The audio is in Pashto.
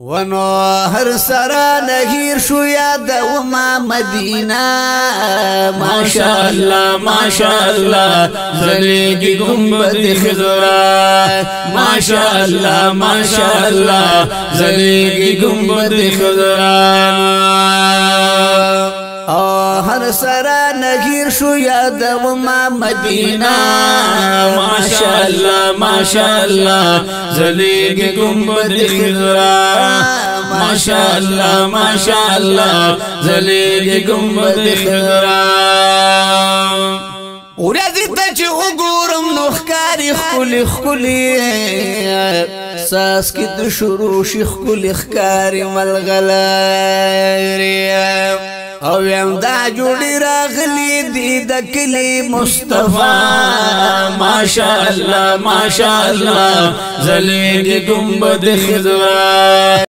ونو هر سرا نهیر شو یاد وما مدینہ ماشاءاللہ ماشاءاللہ زلیگی گنبد خضرا ماشاءاللہ ماشاءاللہ زلیگی گنبد خضرا هر سرا نهیر شو یاد وما مدینہ ماشاءاللہ ماشاءاللہ زلیگی گنبد خضرا ماشاءاللہ ماشاءاللہ زلیگی گنبد خضرا ورځی ته چې وګورم نو ښکاري ښکلي ښکلي ساس کې د شروع شي ښکلي ښکاري ملغلرې او یم دا جوړې راغلي دي د کلي مصطفی ماشاءاللہ ماشاءاللہ زلیگی گنبد خضرا